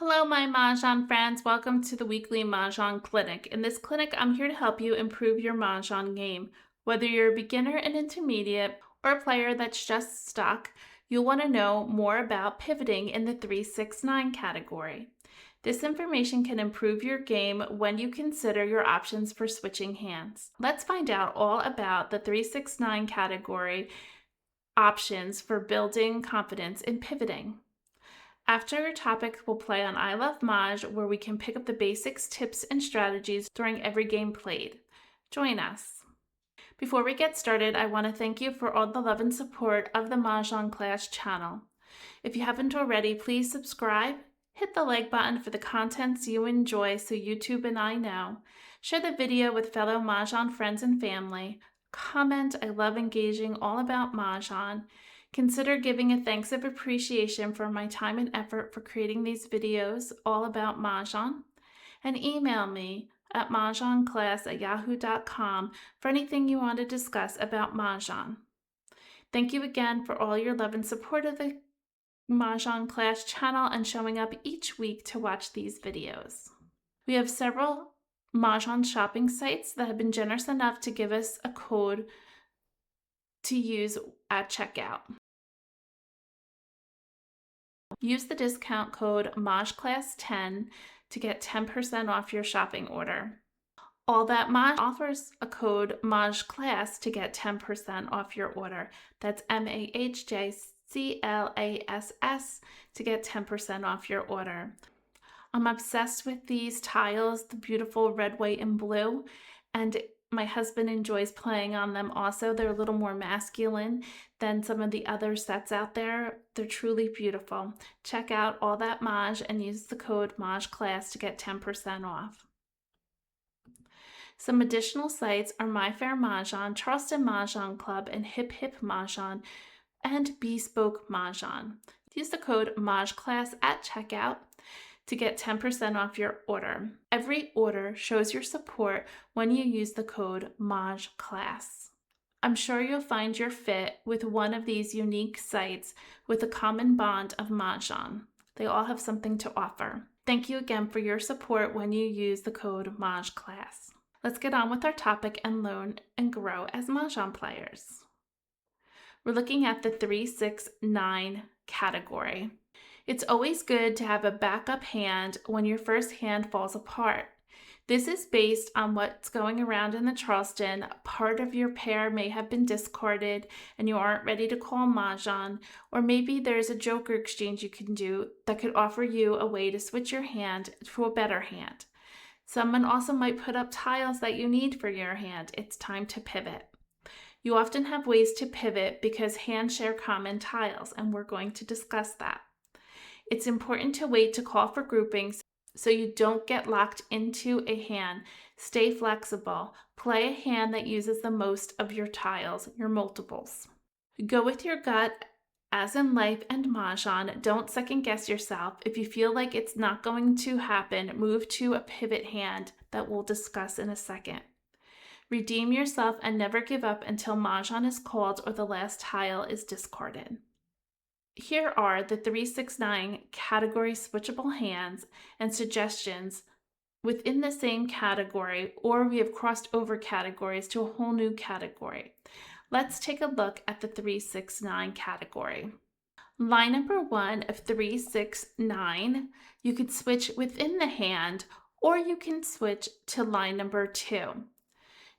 Hello, my Mahjong friends. Welcome to the weekly Mahjong clinic. In this clinic, I'm here to help you improve your Mahjong game. Whether you're a beginner, an intermediate, or a player that's just stuck, you'll want to know more about pivoting in the 3-6-9 category. This information can improve your game when you consider your options for switching hands. Let's find out all about the 3-6-9 category options for building confidence in pivoting. After your topic, we'll play on ilovemahj, where we can pick up the basics, tips, and strategies during every game played. Join us. Before we get started, I want to thank you for all the love and support of the Mahjong Class Channel. If you haven't already, please subscribe, hit the like button for the contents you enjoy so YouTube and I know, share the video with fellow Mahjong friends and family, comment. I love engaging all about Mahjong. Consider giving a thanks of appreciation for my time and effort for creating these videos all about Mahjong, and email me at mahjongclass@yahoo.com for anything you want to discuss about Mahjong. Thank you again for all your love and support of the Mahjong Class channel and showing up each week to watch these videos. We have several Mahjong shopping sites that have been generous enough to give us a code to use at checkout. Use the discount code MahjClass10 to get 10% off your shopping order. All That Mah offers a code MahjClass to get 10% off your order. That's MahjClass to get 10% off your order. I'm obsessed with these tiles, the beautiful red, white, and blue, and my husband enjoys playing on them also. They're a little more masculine than some of the other sets out there. They're truly beautiful. Check out All That Mahj and use the code MahjClass to get 10% off. Some additional sites are My Fair Mahjong, Charleston Mahjong Club, and Hip Hip Mahjong, and Bespoke Mahjong. Use the code MahjClass at checkout to get 10% off your order. Every order shows your support when you use the code MahjClass. I'm sure you'll find your fit with one of these unique sites with a common bond of Mahjong. They all have something to offer. Thank you again for your support when you use the code MahjClass. Let's get on with our topic and learn and grow as Mahjong players. We're looking at the 3-6-9 category. It's always good to have a backup hand when your first hand falls apart. This is based on what's going around in the Charleston. Part of your pair may have been discarded and you aren't ready to call Mahjong, or maybe there's a joker exchange you can do that could offer you a way to switch your hand to a better hand. Someone also might put up tiles that you need for your hand. It's time to pivot. You often have ways to pivot because hands share common tiles, and we're going to discuss that. It's important to wait to call for groupings so you don't get locked into a hand. Stay flexible. Play a hand that uses the most of your tiles, your multiples. Go with your gut, as in life and Mahjong. Don't second guess yourself. If you feel like it's not going to happen, move to a pivot hand that we'll discuss in a second. Redeem yourself and never give up until Mahjong is called or the last tile is discarded. Here are the 3-6-9 category switchable hands and suggestions within the same category, or we have crossed over categories to a whole new category. Let's take a look at the 3-6-9 category. Line number 1 of 3-6-9, you could switch within the hand, or you can switch to line number 2.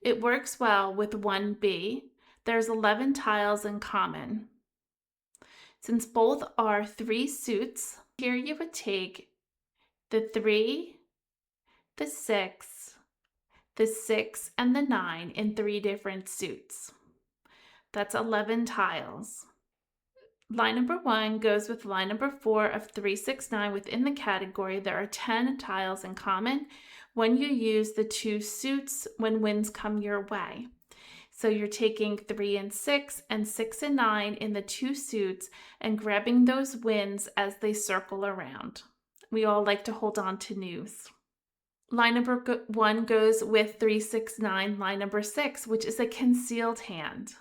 It works well with 1B. There's 11 tiles in common. Since both are 3 suits, here you would take the 3, the 6, the 6, and the 9 in 3 different suits. That's 11 tiles. Line number 1 goes with line number 4 of 3-6-9 within the category. There are 10 tiles in common when you use the 2 suits when wins come your way. So you're taking 3 and 6 and 6 and 9 in the 2 suits and grabbing those wins as they circle around. We all like to hold on to news. Line number 1 goes with 3-6-9, line number 6, which is a concealed hand.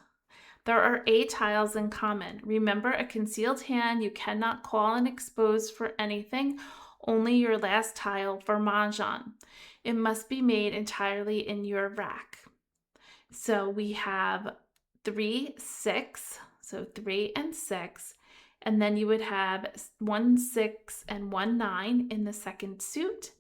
There are 8 tiles in common. Remember, a concealed hand you cannot call and expose for anything. only your last tile for Mahjong. It must be made entirely in your rack. So we have 3, 6, so 3 and 6, and then you would have 1, 6, and 1, 9 in the second suit,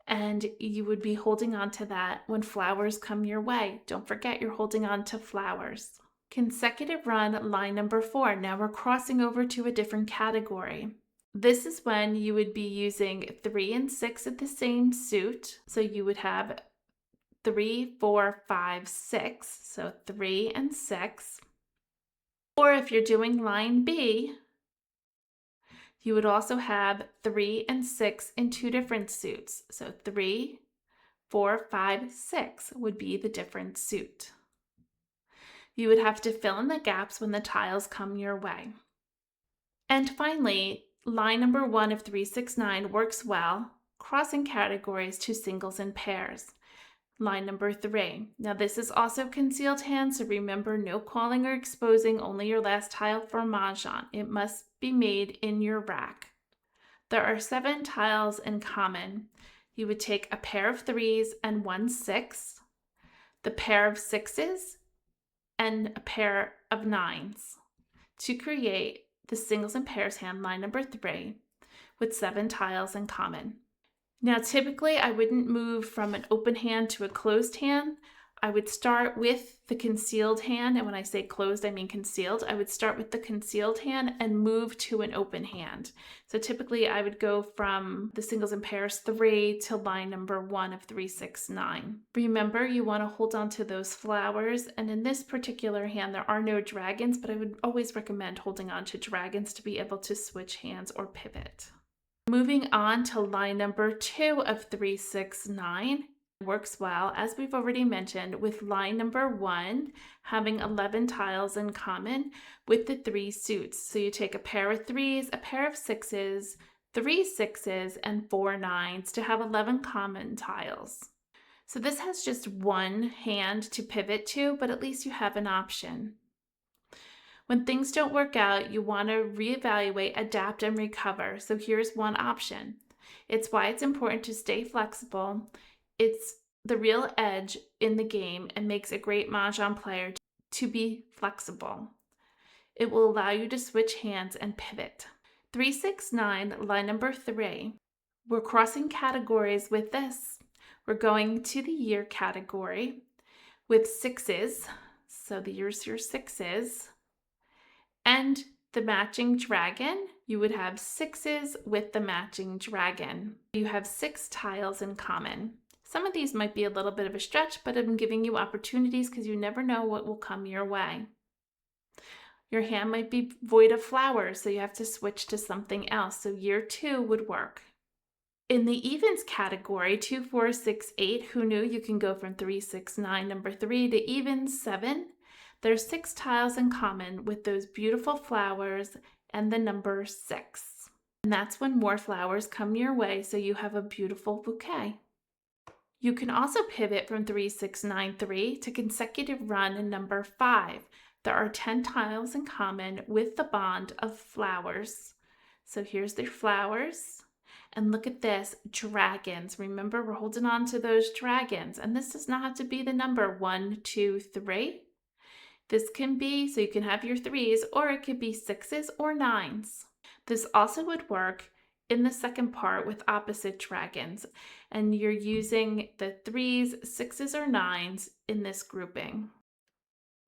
and you would be holding on to that when flowers come your way. Don't forget you're holding on to flowers. Consecutive run, line number 4. Now we're crossing over to a different category. This is when you would be using 3 and 6 at the same suit. So you would have 3, 4, 5, 6. So 3 and 6. Or if you're doing line B, you would also have 3 and 6 in 2 different suits. So 3, 4, 5, 6 would be the different suit. You would have to fill in the gaps when the tiles come your way. And finally, line number 1 of 3, 6, 9 works well, crossing categories to singles and pairs. Line number 3. Now this is also concealed hand, so remember no calling or exposing, only your last tile for Mahjong. It must be made in your rack. There are 7 tiles in common. You would take a pair of 3s and 1 6, the pair of 6s, and a pair of 9s to create the singles and pairs hand, line number 3, with 7 tiles in common. Now typically I wouldn't move from an open hand to a closed hand. I would start with the concealed hand, and when I say closed I mean concealed. I would start with the concealed hand and move to an open hand. So typically I would go from the singles and pairs 3 to line number 1 of 3, 6, 9. Remember, you want to hold on to those flowers, and in this particular hand there are no dragons, but I would always recommend holding on to dragons to be able to switch hands or pivot. Moving on to line number 2 of 3, 6, 9. Works well, as we've already mentioned, with line number 1 having 11 tiles in common with the 3 suits. So you take a pair of 3s, a pair of 6s, 3 6s, and 4 9s to have 11 common tiles. So this has just one hand to pivot to, but at least you have an option. When things don't work out, you want to reevaluate, adapt, and recover. So here's one option. It's why it's important to stay flexible. It's the real edge in the game and makes a great Mahjong player to be flexible. It will allow you to switch hands and pivot. 3, 6, 9, line number 3. We're crossing categories with this. We're going to the year category with 6s. So here's your 6s. And the matching dragon, you would have 6s with the matching dragon. You have 6 tiles in common. Some of these might be a little bit of a stretch, but I'm giving you opportunities because you never know what will come your way. Your hand might be void of flowers, so you have to switch to something else. So year 2 would work. In the evens category, 2, 4, 6, 8, who knew you can go from 3, 6, 9, number 3 to evens 7. There's 6 tiles in common with those beautiful flowers and the number 6. And that's when more flowers come your way, so you have a beautiful bouquet. You can also pivot from 3, 6, 9, 3 to consecutive run number 5. There are 10 tiles in common with the bond of flowers. So here's the flowers. And look at this, dragons. Remember, we're holding on to those dragons. And this does not have to be the number 1, 2, 3. This can be, so you can have your 3s, or it could be 6s or 9s. This also would work in the second part with opposite dragons, and you're using the 3s, 6s, or 9s in this grouping.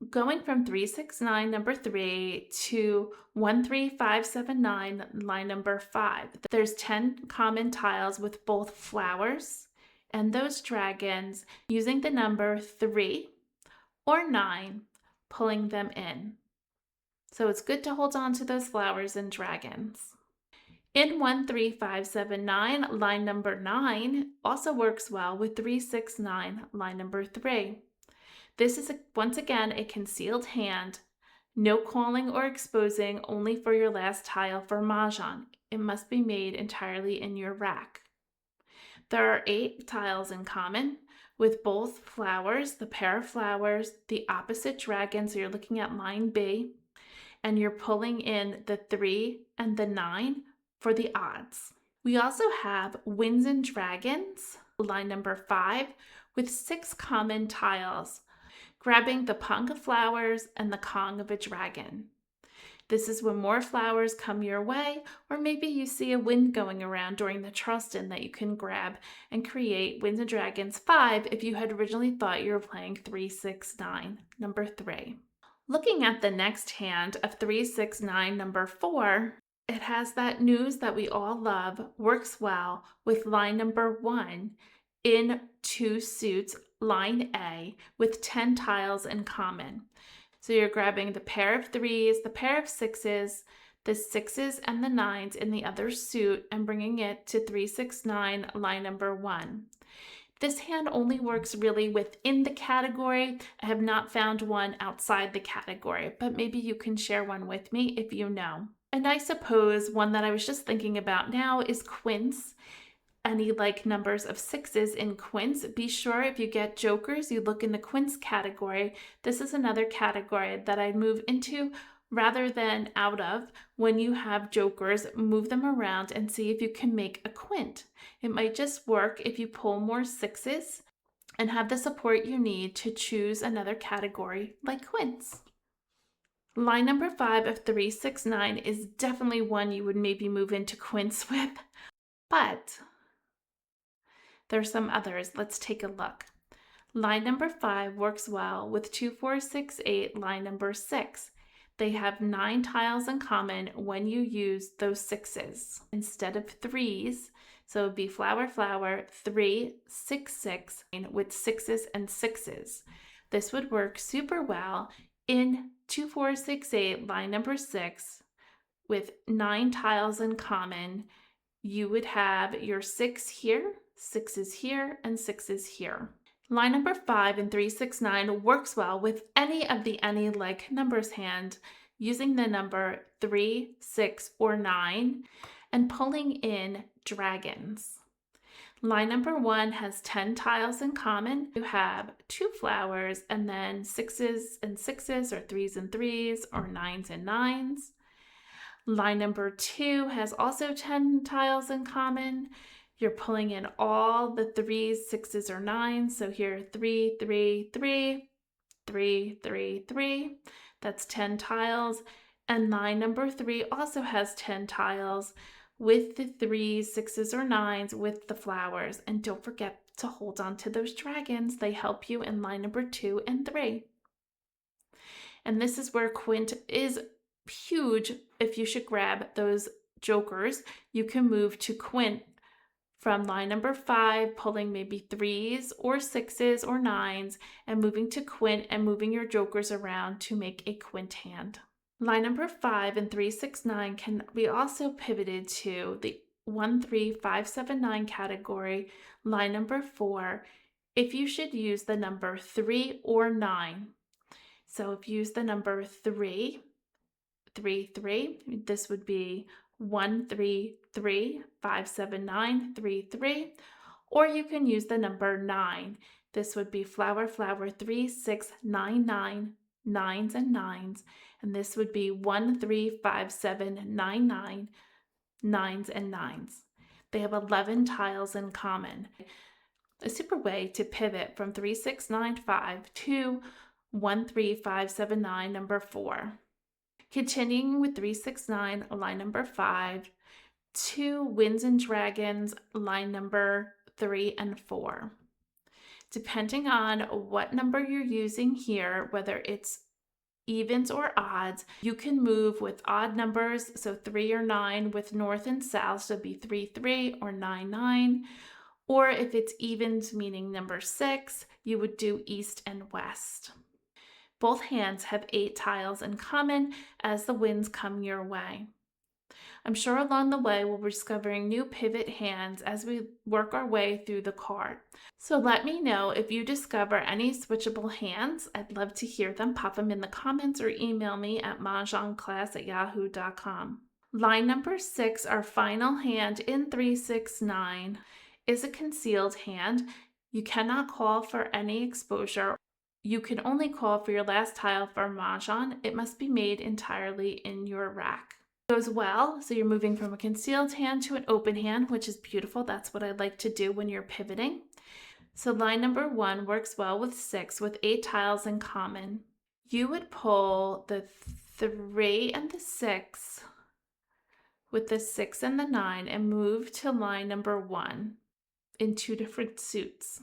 Going from 3, 6, 9, number 3 to 1, 3, 5, 7, 9, line number 5. There's 10 common tiles with both flowers and those dragons using the number 3 or 9, pulling them in. So it's good to hold on to those flowers and dragons. In 1, 3, 5, 7, 9, line number 9 also works well with 3, 6, 9, line number 3. This is once again a concealed hand, no calling or exposing, only for your last tile for Mahjong. It must be made entirely in your rack. There are 8 tiles in common with both flowers, the pair of flowers, the opposite dragon, so you're looking at line B, and you're pulling in the 3 and the 9 for the odds. We also have Winds and Dragons, line number 5, with 6 common tiles, grabbing the pung of flowers and the Kong of a dragon. This is when more flowers come your way, or maybe you see a wind going around during the Charleston that you can grab and create Winds and Dragons 5 if you had originally thought you were playing 3, 6, 9, number 3. Looking at the next hand of 3, 6, 9, number 4, it has that news that we all love, works well with line number 1 in 2 suits, line A, with 10 tiles in common. So you're grabbing the pair of 3s, the pair of 6s, the 6s and the 9s in the other suit and bringing it to 3, 6, 9, line number 1. This hand only works really within the category. I have not found one outside the category, but maybe you can share one with me if you know. And I suppose one that I was just thinking about now is quints. Any like numbers of 6s in quints. Be sure if you get jokers, you look in the quints category. This is another category that I move into rather than out of. When you have jokers, move them around and see if you can make a quint. It might just work if you pull more 6s and have the support you need to choose another category like quints. Line number 5 of 3, 6, 9 is definitely one you would maybe move into quints with, but there's some others. Let's take a look. Line number 5 works well with 2, 4, 6, 8, line number 6. They have 9 tiles in common when you use those 6s instead of 3s. So it would be flower, flower, 3, 6, 6 with 6s and 6s. This would work super well in 2, 4, 6, 8, line number 6 with 9 tiles in common. You would have your 6 here, 6s here, and 6s here. Line number 5 in 3, 6, 9 works well with any of the any like numbers hand using the number 3, 6, or 9 and pulling in dragons. Line number 1 has 10 tiles in common. You have 2 flowers and then 6s and 6s or 3s and 3s or 9s and 9s. Line number 2 has also 10 tiles in common. You're pulling in all the 3s, 6s, or 9s. So here, 3, 3, 3, 3, 3, 3. That's 10 tiles. And line number 3 also has 10 tiles with the 3s, 6s, or 9s with the flowers. And don't forget to hold on to those dragons. They help you in line number 2 and 3. And this is where quint is huge. If you should grab those jokers, you can move to quint from line number 5, pulling maybe 3s or 6s or 9s and moving to quint and moving your jokers around to make a quint hand. Line number 5 and 3, 6, 9 can be also pivoted to the 1, 3, 5, 7, 9 category, line number 4, if you should use the number 3 or 9. So if you use the number 3, 3, 3, this would be 1, 3, 3, 5, 7, 9, 3, 3. Or you can use the number 9. This would be flower, flower, 3, 6, 9, 9, 9s and 9s. And this would be 1, 3, 5, 7, 9, 9, 9s and 9s. They have 11 tiles in common. A super way to pivot from 3, 6, 9, 5 to 1, 3, 5, 7, 9, number 4. Continuing with 3, 6, 9, line number 5, 2 Winds and Dragons, line number 3 and 4. Depending on what number you're using here, whether it's evens or odds, you can move with odd numbers, so 3 or 9 with north and south, so it'd be 3, 3 or 9, 9. Or if it's evens, meaning number 6, you would do east and west. Both hands have 8 tiles in common as the winds come your way. I'm sure along the way we'll be discovering new pivot hands as we work our way through the card. So let me know if you discover any switchable hands. I'd love to hear them. Pop them in the comments or email me at mahjongclass@yahoo.com. Line number 6, our final hand in 3, 6, 9, is a concealed hand. You cannot call for any exposure. You can only call for your last tile for Mahjong. It must be made entirely in your rack. Goes well. So you're moving from a concealed hand to an open hand, which is beautiful. That's what I like to do when you're pivoting. So line number 1 works well with 6 with 8 tiles in common. You would pull the 3 and the 6 with the 6 and the 9 and move to line number 1 in 2 different suits.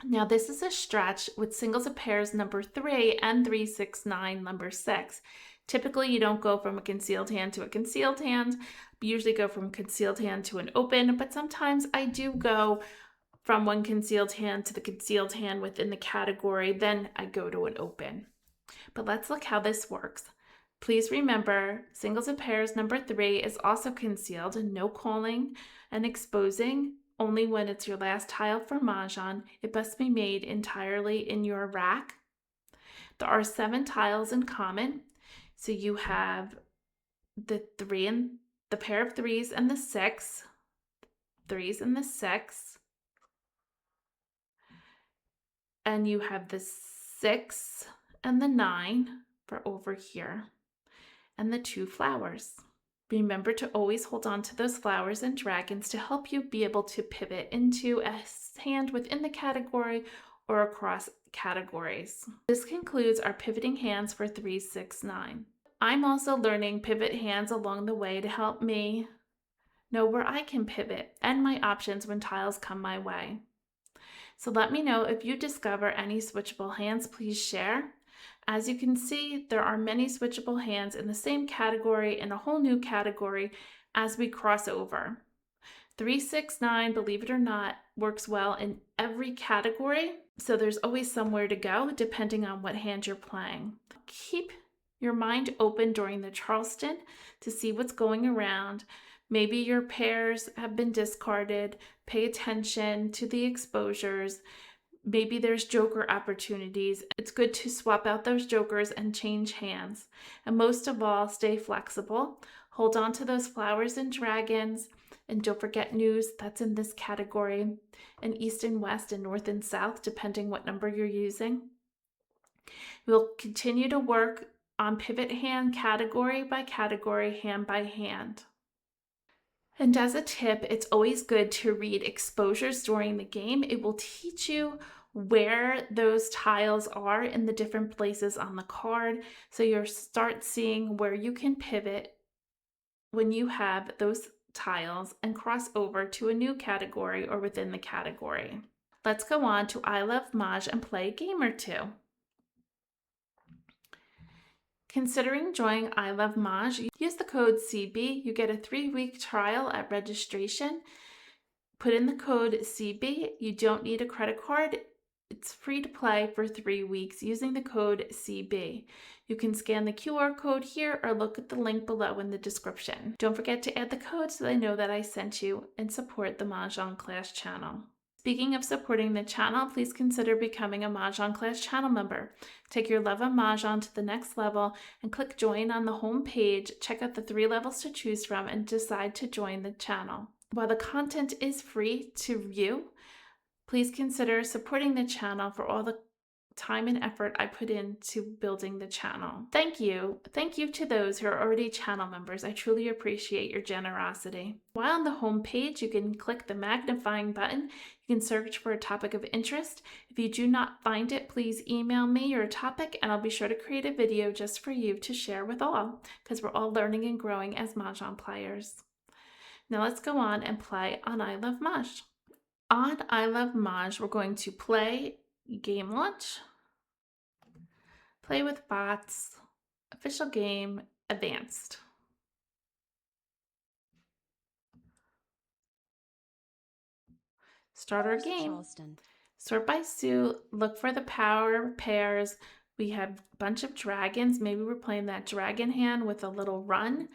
Now this is a stretch with singles and pairs number 3 and 3, 6, 9, number 6. Typically you don't go from a concealed hand to a concealed hand. You usually go from concealed hand to an open, but sometimes I do go from one concealed hand to the concealed hand within the category, then I go to an open. But let's look how this works. Please remember, singles and pairs number 3 is also concealed, no calling and exposing, only when it's your last tile for Mahjong. It must be made entirely in your rack. There are 7 tiles in common. So you have the 3 and the pair of 3s and the 6, 3s and the 6, and you have the 6 and the 9 for over here, and the 2 flowers. Remember to always hold on to those flowers and dragons to help you be able to pivot into a hand within the category or across categories. This concludes our pivoting hands for 3, 6, 9. I'm also learning pivot hands along the way to help me know where I can pivot and my options when tiles come my way. So let me know if you discover any switchable hands, please share. As you can see, there are many switchable hands in the same category and a whole new category as we cross over. 3, 6, 9, believe it or not, works well in every category, so there's always somewhere to go depending on what hand you're playing. Keep your mind open during the Charleston to see what's going around. Maybe your pairs have been discarded. Pay attention to the exposures. Maybe there's joker opportunities. It's good to swap out those jokers and change hands. And most of all, stay flexible. Hold on to those flowers and dragons. And don't forget news, that's in this category. And east and west and north and south, depending what number you're using. We'll continue to work on pivot hand category by category, hand by hand. And as a tip, it's always good to read exposures during the game. It will teach you where those tiles are in the different places on the card. So you'll start seeing where you can pivot when you have those tiles and cross over to a new category or within the category. Let's go on to ilovemahj and play a game or two. Considering joining ilovemahj, use the code CB. You get a 3-week trial at registration. Put in the code CB. You don't need a credit card. It's free to play for 3 weeks using the code CB. You can scan the QR code here or look at the link below in the description. Don't forget to add the code so they know that I sent you and support the Mahjong Class Channel. Speaking of supporting the channel, please consider becoming a Mahjong Class Channel member. Take your love of Mahjong to the next level and click join on the home page. Check out the 3 levels to choose from and decide to join the channel. While the content is free to view, please consider supporting the channel for all the time and effort I put into building the channel. Thank you. Thank you to those who are already channel members. I truly appreciate your generosity. While on the home page, you can click the magnifying button. You can search for a topic of interest. If you do not find it, please email me your topic and I'll be sure to create a video just for you to share with all, because we're all learning and growing as Mahjong players. Now let's go on and play on ilovemahj. On ilovemahj, we're going to play game launch, play with bots, official game, advanced. Start our game. Charleston. Sort by suit, look for the power pairs. We have a bunch of dragons. Maybe we're playing that dragon hand with a little run.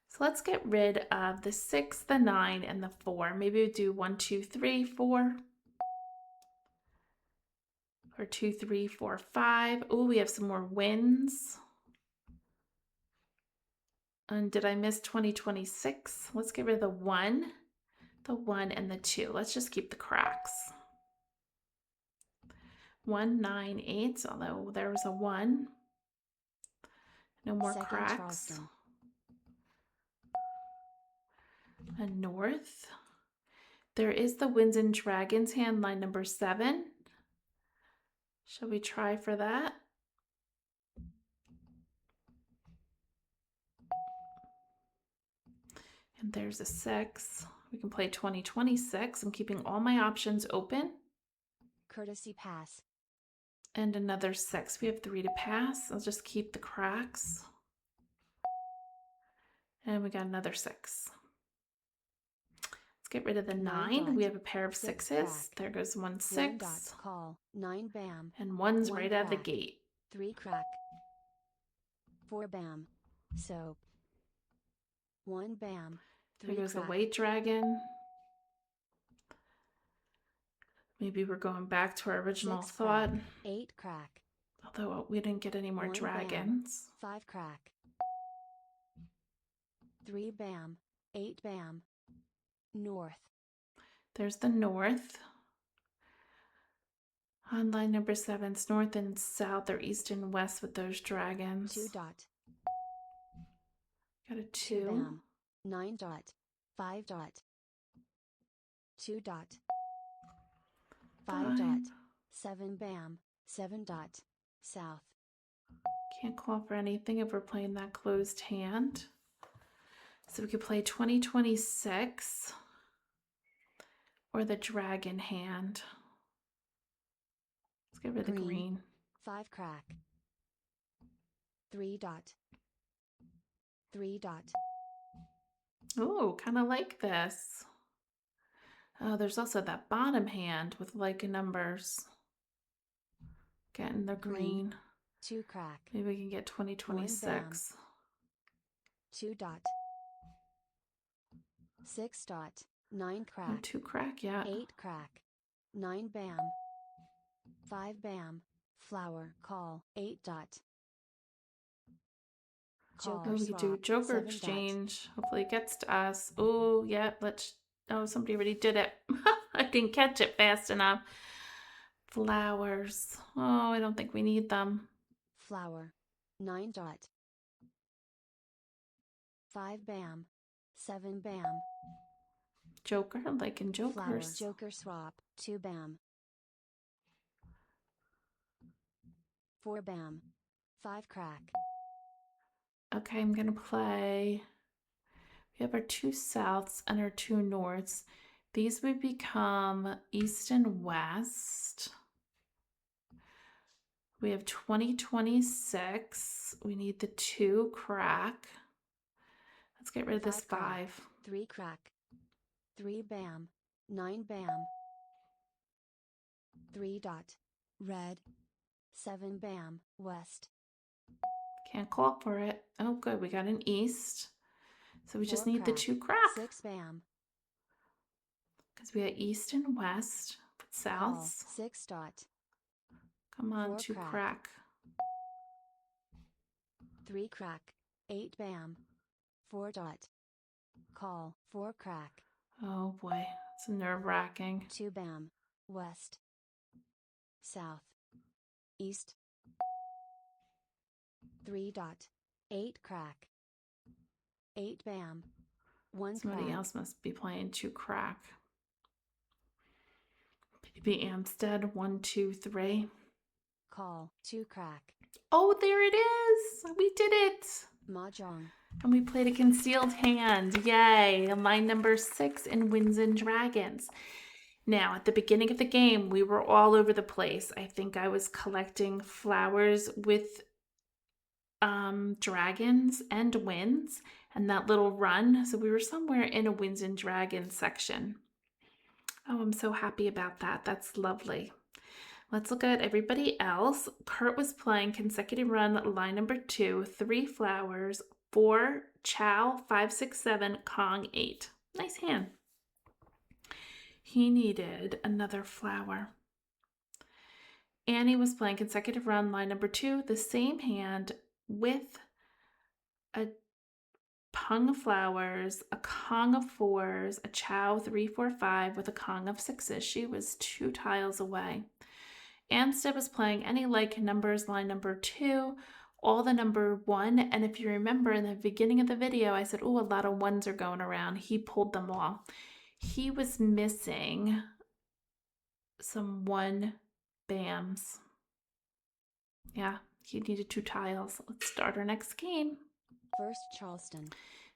So let's get rid of the 6, the 9, and the 4. Maybe we do 1, 2, 3, 4. Or 2, 3, 4, 5. Oh, we have some more wins. And did I miss 2026? Let's get rid of the 1, and the 2. Let's just keep the cracks. 1, 9, 8, although there was a 1. No more Second cracks. Charleston. a north. There is the Winds and Dragons hand, line number 7. Shall we try for that? And there's a 6. We can play 2026. I'm keeping all my options open. Courtesy pass. And another 6. We have 3 to pass. I'll just keep the cracks. And we got another 6. Let's get rid of the 9. We have a pair of 6s. Crack. There goes 1 1 6. dot call. 9 bam. And 1's 1 right out of the crack. gate. 3 crack. 4 bam. Soap. 1 bam. 3 There goes crack. the White Dragon. Maybe we're going back to our original 6 thought. crack. 8 crack. Although we didn't get any more 1 dragons. Bam. 5 crack. 3 bam. 8 bam. North. There's the north. On line number 7, it's north and south or east and west with those dragons. 2 dot. Got a 2 2. bam. 9 dot. 5 dot. 2 dot. 5 dot. 7 bam. 7 dot. South. Can't call for anything if we're playing that closed hand. So we could play 2026 or the dragon hand. Let's get rid of the green. 5 crack. 3 dot. 3 dot. Oh, kind of like this. Oh, there's also that bottom hand with like numbers. Getting the green. 2 crack. Maybe we can get 2026. 2 dot. 6 dot. 9 crack. And 2 crack, yeah. 8 crack. 9 bam. 5 bam. Flower. Call. 8 dot. Oh, we could do Joker exchange. Hopefully it gets to us. Oh, yeah, let's... Oh, somebody already did it. I didn't catch it fast enough. Flowers. Oh, I don't think we need them. Flower. 9 dot. 5 bam. 7 bam. Joker, like in Jokers. Flower. Joker swap. 2 bam. 4 bam. 5 crack. Okay, I'm going to play... We have our 2 souths and our 2 norths. These would become east and west. We have 2026. We need the 2 crack. Let's get rid of this 5. 3 crack. 3 bam. 9 bam. 3 dot. Red. 7 bam. West. Can't call for it. Oh, good. We got an east. So we just 4 need the crack. 2 crack. 6 bam. Because we got east and west. South. 6 dot. Come on, 4 2 crack. crack. 3 crack. 8 bam. 4 dot. Call. 4 crack. Oh boy, it's nerve-wracking. 2 bam. West. South. East. 3 dot. 8 crack. 8 bam. 1 Somebody crack. else must be playing 2 crack. Maybe Amstead, 1, 2, 3. Call. 2 crack. Oh, there it is! We did it! Mah Jong. And we played a concealed hand. Yay! Line number 6 in Winds and Dragons. Now, at the beginning of the game, we were all over the place. I think I was collecting flowers with dragons and winds and that little run. So we were somewhere in a Winds and Dragons section. Oh, I'm so happy about that. That's lovely. Let's look at everybody else. Kurt was playing consecutive run, line number 2, 3 flowers, 4, Chow, 5, 6, 7, Kong, 8. Nice hand. He needed another flower. Annie was playing consecutive run, line number 2, the same hand with a Pung of flowers, a Kong of 4s, a Chow 3, 4, 5 with a Kong of 6s. She was 2 tiles away. Amstead was playing any like numbers, line number 2, all the number 1. And if you remember in the beginning of the video, I said, oh, a lot of 1s are going around. He pulled them all. He was missing some 1 BAMs. Yeah, he needed 2 tiles. Let's start our next game. First Charleston.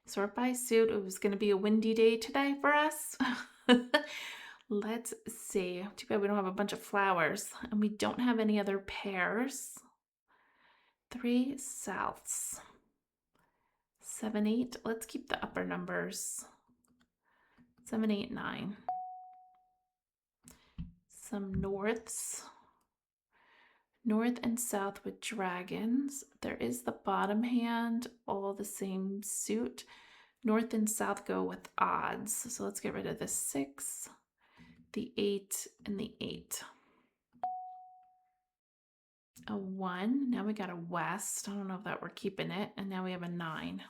Sort by suit. It was going to be a windy day today for us. Let's see. Too bad we don't have a bunch of flowers. And we don't have any other pairs. 3 souths. 7, 8. Let's keep the upper numbers. 7, 8, 9. Some norths. North and south with dragons. There is the bottom hand, all the same suit. North and south go with odds. So let's get rid of the 6, the 8, and the 8. A 1. Now we got a west. I don't know if that we're keeping it. And now we have a 9.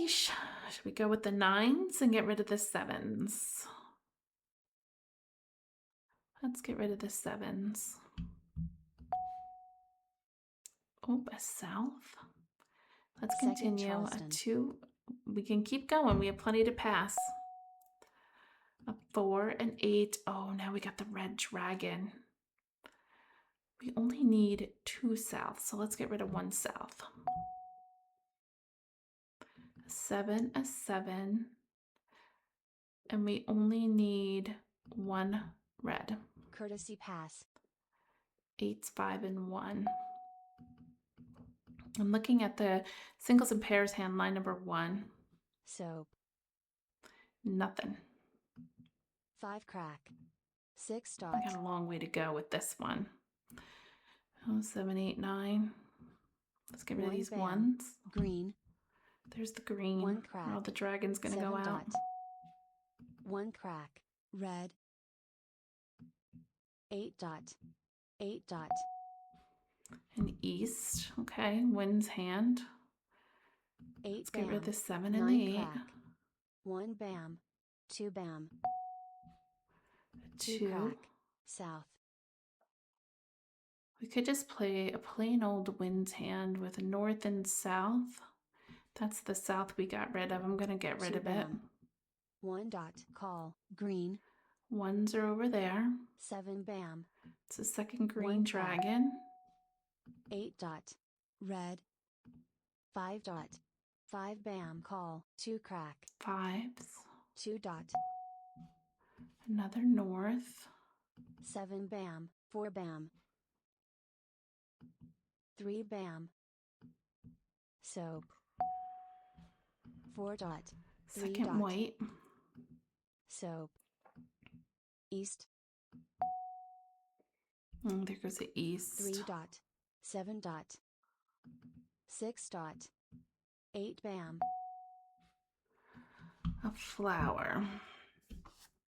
Should we go with the 9s and get rid of the 7s? Let's get rid of the 7s. Oh, a south. Let's continue. A 2. We can keep going. We have plenty to pass. A 4 and 8. Oh, now we got the red dragon. We only need 2 souths, so let's get rid of 1 south. A 7, a 7. And we only need 1 red. Courtesy pass. 8s, 5, and 1. I'm looking at the singles and pairs hand, line number 1. Soap. Nothing. 5 crack. 6 dot. I got a long way to go with this one. Oh, 7, 8, 9. Let's get rid of these 1s. Green. There's the green. 1 crack. Oh, the dragon's gonna go out. Dot. 1 crack. Red. 8 dot. 8 dot. And east. Okay, wind's hand. 8 Let's bam. get rid of the 7 and the 8. Crack. 1 bam. 2 bam. 2 crack. South. We could just play a plain old wind's hand with north and south. That's the south we got rid of. I'm gonna get rid of it. 1 dot. Call. Green. 1s are over there. 7 bam. It's a second green dragon. 8 dot. Red. 5 dot. 5 bam. Call. 2 crack. 5s. 2 dot. Another north. 7 bam. 4 bam. 3 bam. Soap. 4 dot. 3 Second dot. white. Soap. East. There goes the east. 3 dot. 7 dot. 6 dot. 8 bam. A flower.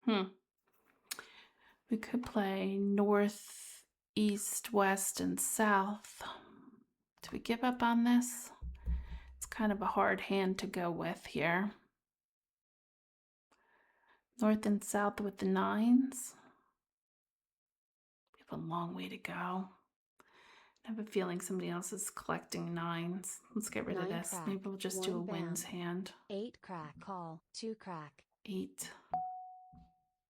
We could play north, east, west, and south. Do we give up on this? It's kind of a hard hand to go with here. North and south with the 9s. We have a long way to go. I have a feeling somebody else is collecting 9s. Let's get rid of this. Crack. Maybe we'll just do a wind's hand. 8 crack. Call. 2 crack. 8.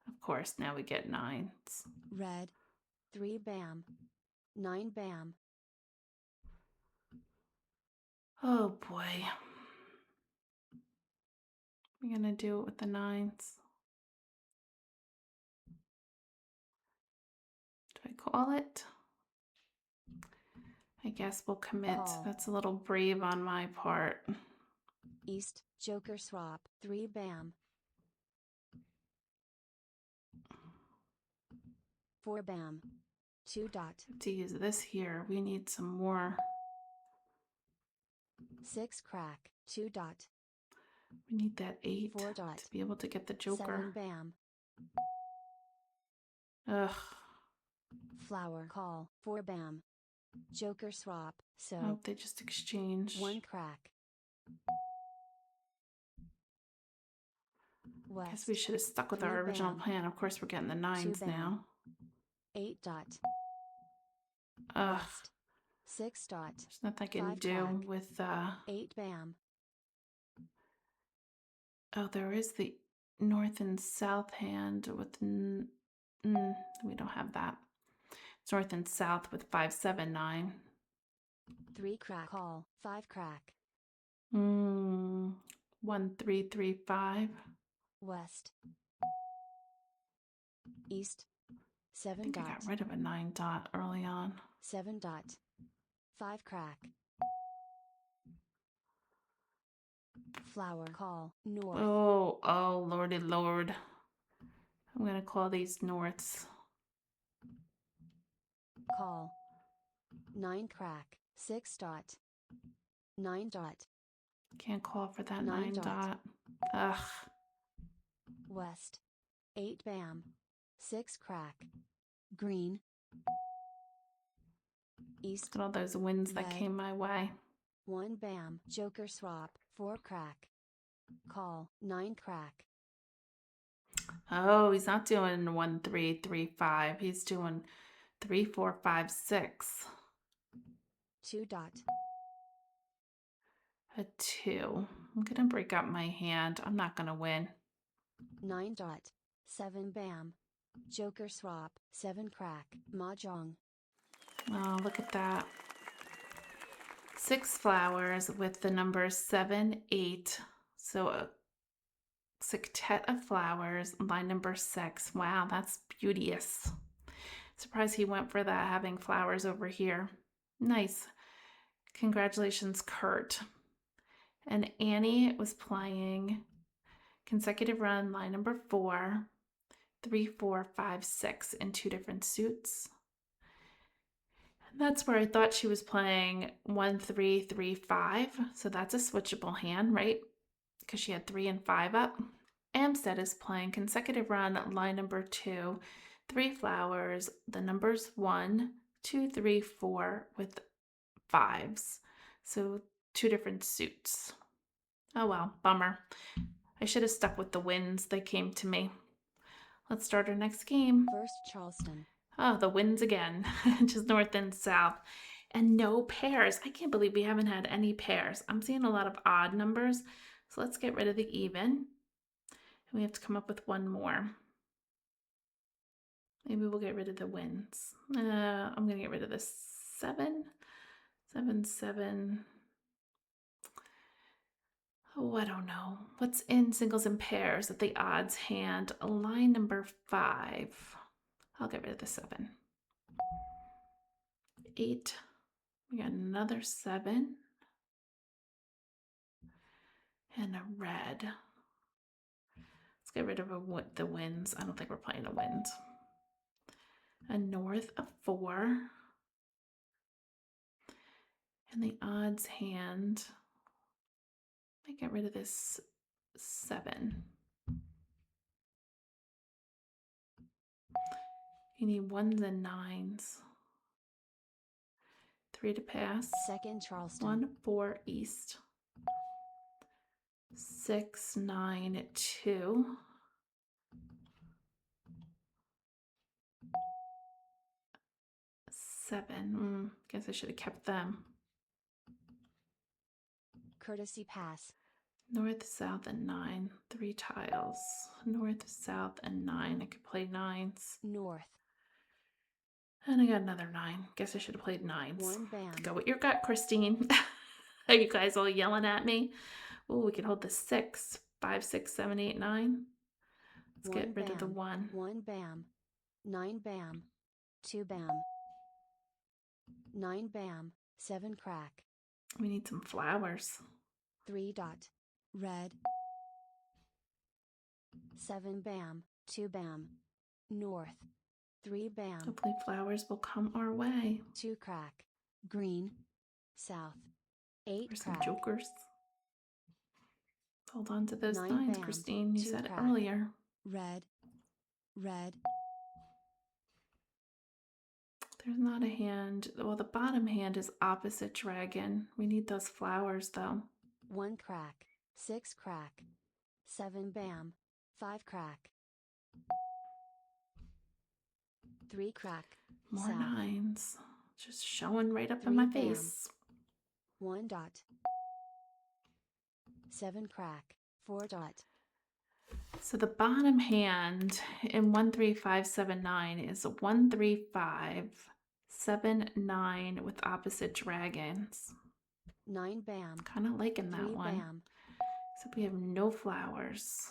Of course, now we get 9s. Red. 3 bam. 9 bam. Oh boy. We're gonna do it with the 9s. Do I call it? I guess we'll commit. Call. That's a little brave on my part. East. Joker swap. 3 bam. 4 bam. 2 dot. To use this here, we need some more. 6 crack. 2 dot. We need that 8 4 dot. to be able to get the joker. 7 bam. Ugh. Flower. Call. 4 bam. Joker swap. So. Oh, they just exchanged. 1 crack. West. Guess we should have stuck with 3 our original bam. plan. Of course, we're getting the 9s bam. now. 8 dot. Ugh. West. 6 dot. There's nothing I can 5 do crack. with 8 bam. oh, there is the north and south hand with we don't have that. It's north and south with 5 7 9. 3 crack call. 5 crack. 1 3 3 5. West. East. I 7 think I dot. got rid of a 9 dot early on. 7 dot. 5 crack. Flower call. North. Oh, lordy lord. I'm gonna call these norths. Call. 9 crack. 6 dot. 9 dot. Can't call for that 9 9 dot. dot. Ugh. West. 8 bam. 6 crack. Green. East. Look at all those winds that Red. came my way. 1 bam. Joker swap. 4 crack. Call. 9 crack. Oh, he's not doing 1 3 3 5. He's doing 3 4 5 6. 2 dot. A 2. I'm gonna break up my hand. I'm not gonna win. 9 dot. 7 bam. Joker swap. 7 crack. Mah Jongg. Oh, look at that. 6 flowers with the numbers 7 8. So a sextet of flowers, line number 6. Wow, that's beauteous. Surprised he went for that, having flowers over here. Nice. Congratulations, Kurt. And Annie was playing consecutive run, line number 4, 3 4 5 6 in 2 different suits. And that's where I thought she was playing 1 3 3 5. So that's a switchable hand, right? Because she had 3 and 5 up. Amstead is playing consecutive run, line number 2, 3 flowers, the numbers 1 2 3 4 with 5s. So 2 different suits. Oh well, bummer. I should have stuck with the wins. They came to me. Let's start our next game. First Charleston. Oh, the wins again. Just north and south. And no pairs. I can't believe we haven't had any pairs. I'm seeing a lot of odd numbers. So let's get rid of the even. And we have to come up with one more. Maybe we'll get rid of the wins. I'm going to get rid of the 7. 7 7. Oh, I don't know. What's in singles and pairs at the odds hand? Line number 5. I'll get rid of the 7. 8. We got another 7. And a red. Let's get rid of the winds. I don't think we're playing a wind. A north, a 4. And the odds hand. I get rid of this 7. You need 1s and 9s. 3 to pass. Second Charleston. 1 4 east. 6 9 2. 7. Guess I should have kept them. Courtesy pass. North, south, and 9. 3 tiles. North, south, and 9. I could play 9s. North. And I got another 9. Guess I should have played 9s. 1 bam. Go with your gut, Christine. Are you guys all yelling at me? Oh, we can hold the 6. 5 6 7 8 9. Let's get rid of the 1. 1 bam. 9 bam. 2 bam. 9 bam. 7 crack. We need some flowers. 3 dot. Red. 7 bam. 2 bam. North. 3 bam. Hopefully flowers will come our way. 2 crack. Green. South. 8 Or some crack. jokers. Hold on to those 9 9s, bam. Christine. You 2 said it crack. earlier. Red. Red. There's not a hand. Well, the bottom hand is opposite dragon. We need those flowers, though. 1 crack. 6 crack. 7 bam. 5 crack. 3 crack. More South. 9s. Just showing right up in 3 my bam. face. 1 dot. 7 crack. 4 dot. So the bottom hand in 13579 is 13579 with opposite dragons. 9 bam. Kind of liking that 3 one. bam. Except we have no flowers.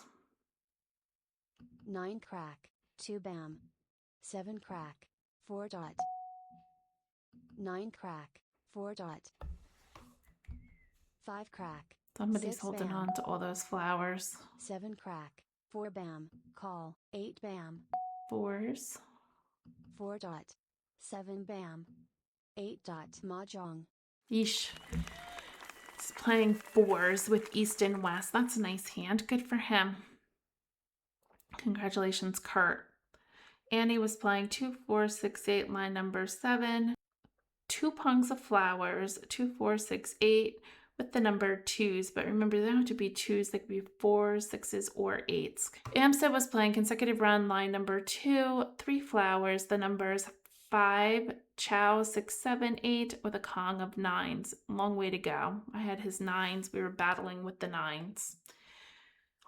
9 crack. 2 bam. 7 crack. 4 dot. 9 crack. 4 dot. 5 crack. Somebody's 6 holding bam. on to all those flowers. 7 crack. 4 bam. Call. 8 bam. Fours. 4 dot. 7 bam. 8 dot. Mah Jongg. Yeesh. He's playing fours with East and West. That's a nice hand. Good for him. Congratulations, Kurt. Annie was playing 2, 4, 6, 8, line number 7. 2 pungs of flowers, 2, 4, 6, 8 with the number 2s. But remember, they don't have to be 2s. They could be 4s, 6s, or 8s. Amstead was playing consecutive run, line number 2, 3 flowers, the numbers 5, chow, 6, 7, 8 with a Kong of 9s. Long way to go. I had his 9s. We were battling with the 9s.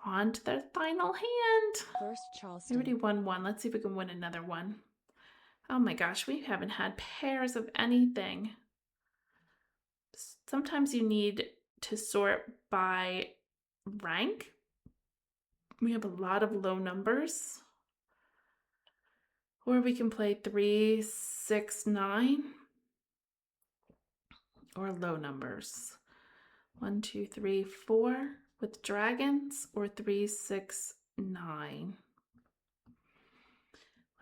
On to the final hand. First We Charleston. already won one. Let's see if we can win another one. Oh my gosh, we haven't had pairs of anything. Sometimes you need to sort by rank. We have a lot of low numbers. Or we can play 3, 6, 9. Or low numbers. 1, 2, 3, 4 with dragons, or 3, 6, 9.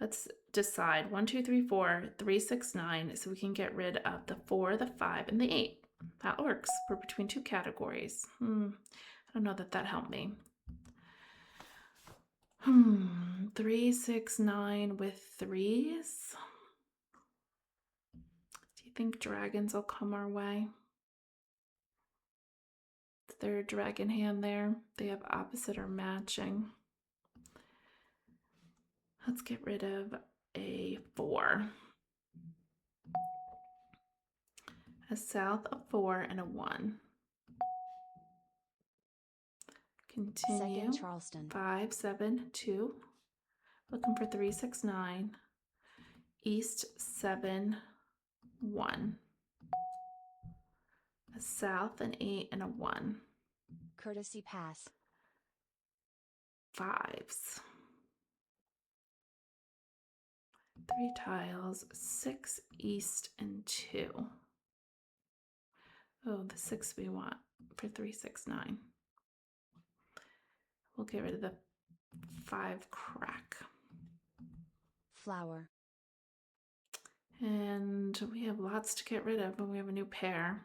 Let's decide 1, 2, 3, 4, 3, 6, 9, so we can get rid of the 4, the 5, and the 8. That works. We're between 2 categories. I don't know that helped me. 3, 6, 9 with 3s. Do you think dragons will come our way? Is there a dragon hand there? They have opposite or matching. Let's get rid of a 4. A south, a 4, and a 1. Continue. Second Charleston. 5, 7, 2. Looking for 3, 6, 9. East, 7, 1. A south, an 8, and a 1. Courtesy pass. 5s. 3 tiles, 6 east and 2. Oh, the 6 we want for 3, 6, 9. We'll get rid of the 5 crack. Flower. And we have lots to get rid of, but we have a new pair.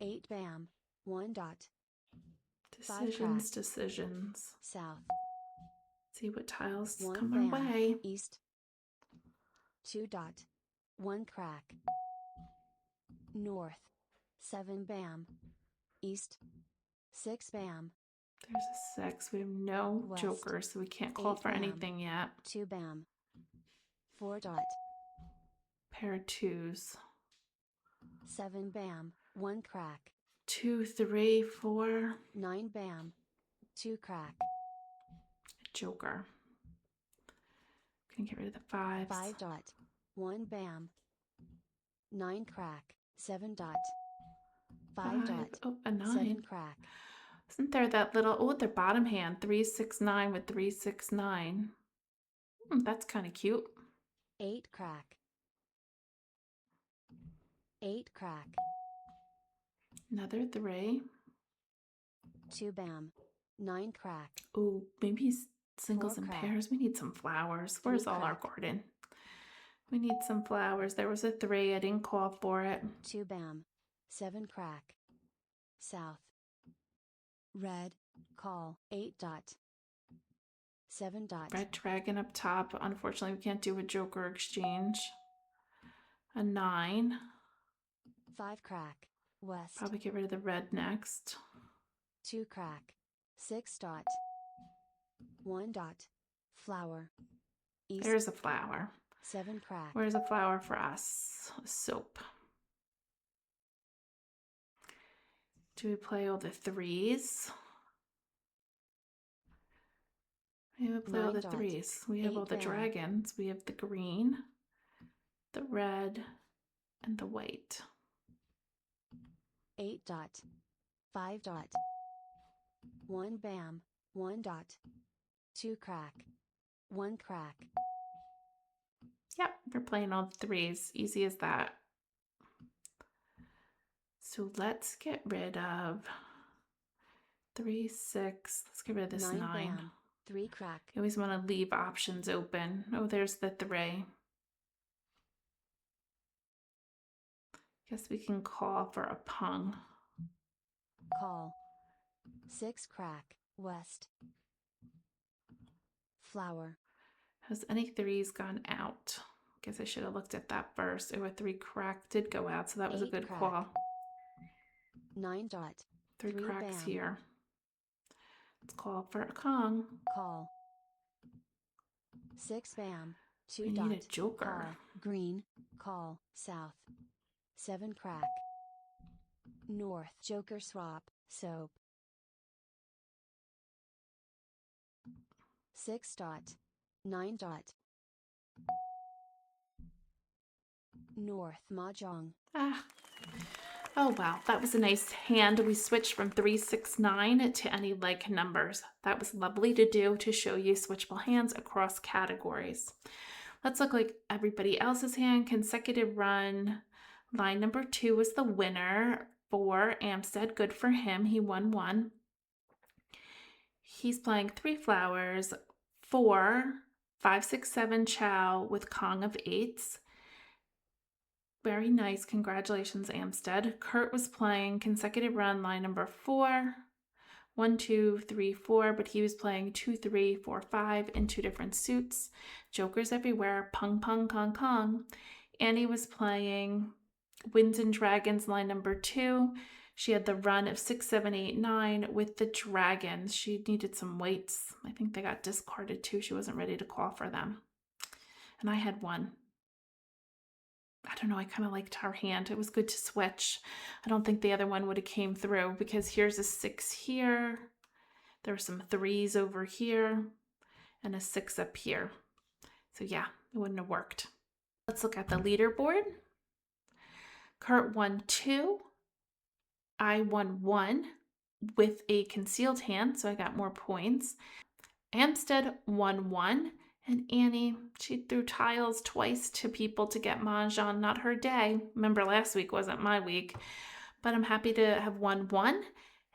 8 bam. 1 dot. Decisions, decisions. South. See what tiles 1 come bam. our way. East. 2 dot. 1 crack. North. 7 bam. East. 6 bam. There's a 6. We have no West. jokers, so we can't call 8 for bam. anything yet. 2 bam. 4 dot. Pair of 2s. 7 bam. 1 crack. 2, 3, 4. 9 bam. 2 crack. Joker. Gonna get rid of the 5s. 5 dot. 1 bam. 9 crack. 7 dot. 5 dot. Oh, a 9. 7 crack. Isn't there that little, oh, their bottom hand, 3, 6, 9 with 3, 6, 9. That's kind of cute. 8 crack. 8 crack. Another 3. 2 bam. 9 crack. Oh, maybe singles 4 and crack. pairs. We need some flowers. Where's all our crack. garden? We need some flowers. There was a 3. I didn't call for it. 2 bam. 7 crack. South. Red. Call. 8 dot. 7 dot. Red dragon up top. Unfortunately, we can't do a joker exchange. A 9. 5 crack. West. Probably get rid of the red next. 2 crack. 6 dot. 1 dot. Flower. East. There's a flower. 7 crack. Where's a flower for us? Soap. Do we play all the threes? We would play all 9 the dot. threes. We have 8 all the bam. dragons. We have the green, the red, and the white. 8 dot. 5 dot. 1 bam. 1 dot. 2 crack. 1 crack. Yep, we're playing all the threes. Easy as that. So let's get rid of 3, 6. Let's get rid of this 9. Bam. 3 crack. You always want to leave options open. Oh, there's the 3. Guess we can call for a pung. Call. 6 crack. West. Flower. Has any 3s gone out? Guess I should have looked at that first. Oh, a 3 crack did go out, so that was a 8 good crack. call. 9 dot. 3 3 cracks bam. here. Let's call for a Kong. Call. 6 bam. 2 We dot. need a joker. Call. Green. Call. South. 7 crack. North. Joker swap. Soap. 6 dot. 9 dot. North. Mah Jong. Ah. Oh wow, that was a nice hand. We switched from 3, 6, 9 to any like numbers. That was lovely to do to show you switchable hands across categories. Let's look like everybody else's hand. Consecutive run. Line number 2 was the winner for Amstead. Good for him. He won 1. He's playing 3 flowers, 4, 5, 6, 7 chow with Kong of 8s. Very nice. Congratulations, Amstead. Kurt was playing consecutive run line number 4, 1, 2, 3, 4, but he was playing 2, 3, 4, 5 in 2 different suits. Jokers everywhere. Pung, pung, kong, kong. Annie was playing Winds and Dragons line number 2. She had the run of 6, 7, 8, 9 with the dragons. She needed some weights. I think they got discarded too. She wasn't ready to call for them. And I had 1. I don't know, I kind of liked her hand. It was good to switch. I don't think the other one would have came through because here's a 6 here. There were some 3s over here and a 6 up here. So yeah, it wouldn't have worked. Let's look at the leaderboard. Kurt won 2. I won 1 with a concealed hand, so I got more points. Amstead won 1. And Annie, she threw tiles twice to people to get Mahjong, not her day. Remember, last week wasn't my week. But I'm happy to have won 1,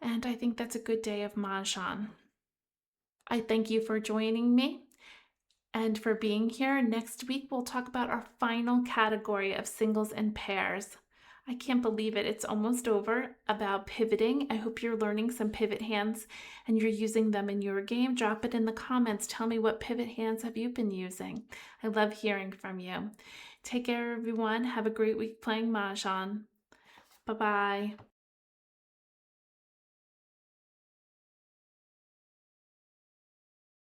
and I think that's a good day of Mahjong. I thank you for joining me and for being here. Next week, we'll talk about our final category of singles and pairs. I can't believe it. It's almost over about pivoting. I hope you're learning some pivot hands and you're using them in your game. Drop it in the comments. Tell me what pivot hands have you been using. I love hearing from you. Take care, everyone. Have a great week playing Mahjong. Bye-bye.